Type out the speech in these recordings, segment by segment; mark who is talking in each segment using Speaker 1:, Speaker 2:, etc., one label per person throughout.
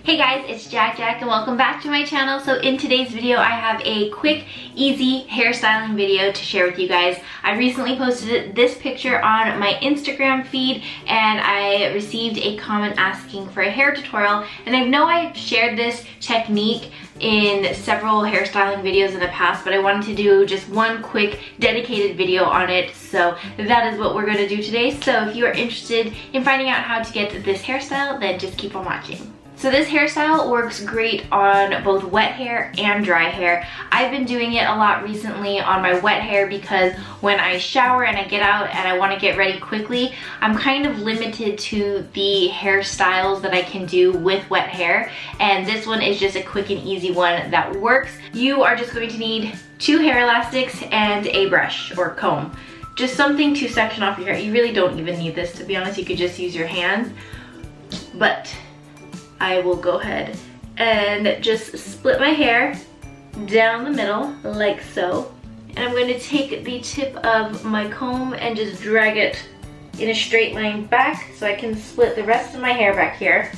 Speaker 1: Hey guys, it's JaaackJack and welcome back to my channel. So in today's video, I have a quick, easy hairstyling video to share with you guys. I recently posted this picture on my Instagram feed and I received a comment asking for a hair tutorial. And I know I've shared this technique in several hairstyling videos in the past, but I wanted to do just one quick dedicated video on it. So that is what we're going to do today. So if you are interested in finding out how to get this hairstyle, then just keep on watching. So this hairstyle works great on both wet hair and dry hair. I've been doing it a lot recently on my wet hair because when I shower and I get out and I want to get ready quickly, I'm kind of limited to the hairstyles that I can do with wet hair. And this one is just a quick and easy one that works. You are just going to need 2 hair elastics and a brush or comb. Just something to section off your hair. You really don't even need this, to be honest. You could just use your hands. But I will go ahead and just split my hair down the middle like so. And I'm going to take the tip of my comb and just drag it in a straight line back so I can split the rest of my hair back here.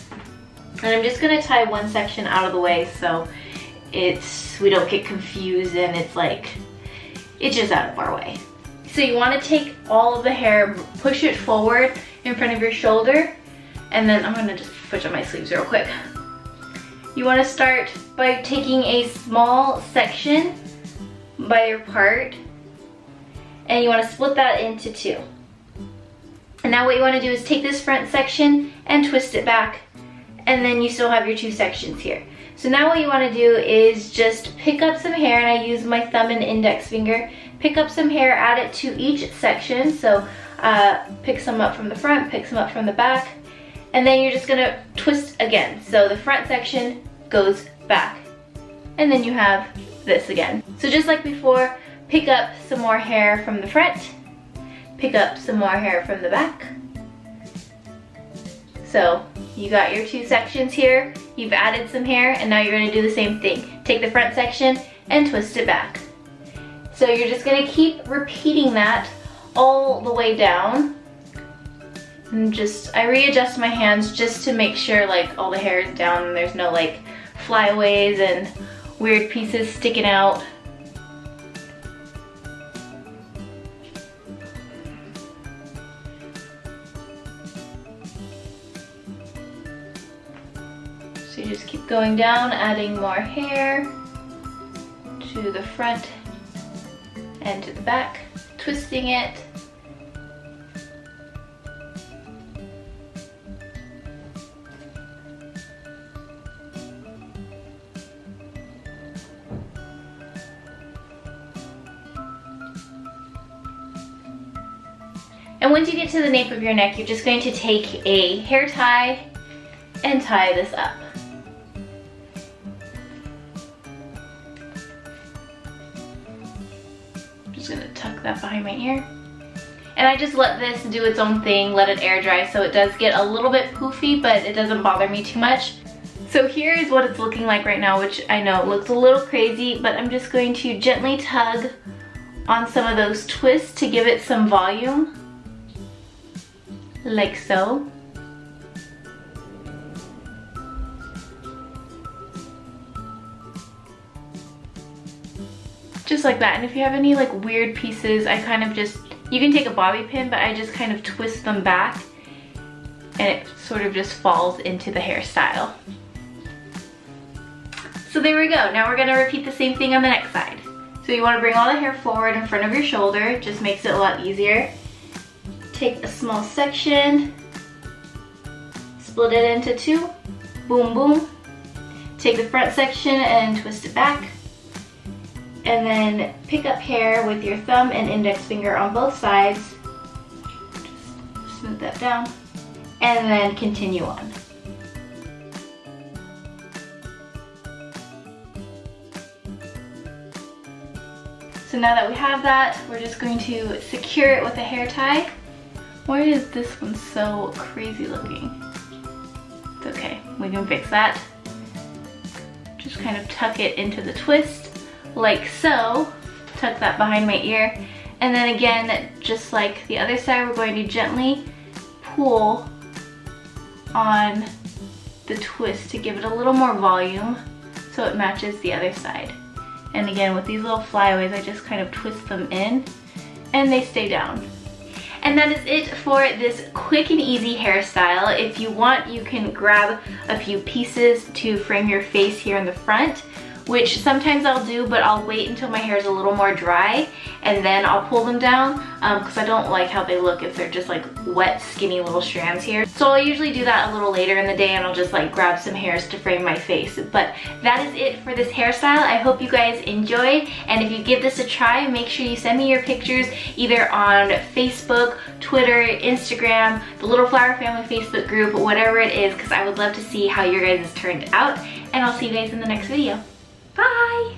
Speaker 1: And I'm just going to tie one section out of the way so we don't get confused and it's just out of our way. So you want to take all of the hair, push it forward in front of your shoulder, and then I'm going to just push on my sleeves real quick. You want to start by taking a small section by your part and you want to split that into 2. And now what you want to do is take this front section and twist it back, and then you still have your 2 sections here. So now what you want to do is just pick up some hair, and I use my thumb and index finger, pick up some hair, add it to each section. So pick some up from the front, pick some up from the back, and then you're just gonna twist again. So the front section goes back, and then you have this again. So just like before, pick up some more hair from the front, pick up some more hair from the back. So you got your 2 sections here, you've added some hair, and now you're gonna do the same thing. Take the front section and twist it back. So you're just gonna keep repeating that all the way down. And I readjust my hands just to make sure all the hair is down and there's no flyaways and weird pieces sticking out. So you just keep going down, adding more hair to the front and to the back, twisting it. And once you get to the nape of your neck, you're just going to take a hair tie and tie this up. I'm just going to tuck that behind my ear. And I just let this do its own thing, let it air dry, so it does get a little bit poofy, but it doesn't bother me too much. So here is what it's looking like right now, which I know looks a little crazy, but I'm just going to gently tug on some of those twists to give it some volume. Like so. Just like that. And if you have any weird pieces, I kind of you can take a bobby pin, but I just kind of twist them back and it sort of just falls into the hairstyle. So there we go. Now we're gonna repeat the same thing on the next side. So you wanna bring all the hair forward in front of your shoulder. It just makes it a lot easier. Take a small section, split it into 2, boom, boom. Take the front section and twist it back. And then pick up hair with your thumb and index finger on both sides. Just smooth that down. And then continue on. So now that we have that, we're just going to secure it with a hair tie. Why is this one so crazy looking? It's okay, we can fix that. Just kind of tuck it into the twist, like so. Tuck that behind my ear. And then again, just like the other side, we're going to gently pull on the twist to give it a little more volume so it matches the other side. And again, with these little flyaways, I just kind of twist them in and they stay down. And that is it for this quick and easy hairstyle. If you want, you can grab a few pieces to frame your face here in the front, which sometimes I'll do, but I'll wait until my hair is a little more dry and then I'll pull them down because I don't like how they look if they're just like wet, skinny little strands here. So I'll usually do that a little later in the day and I'll just like grab some hairs to frame my face. But that is it for this hairstyle. I hope you guys enjoy, and if you give this a try, make sure you send me your pictures either on Facebook, Twitter, Instagram, the Little Flower Family Facebook group, whatever it is, because I would love to see how your guys' turned out. And I'll see you guys in the next video. Bye!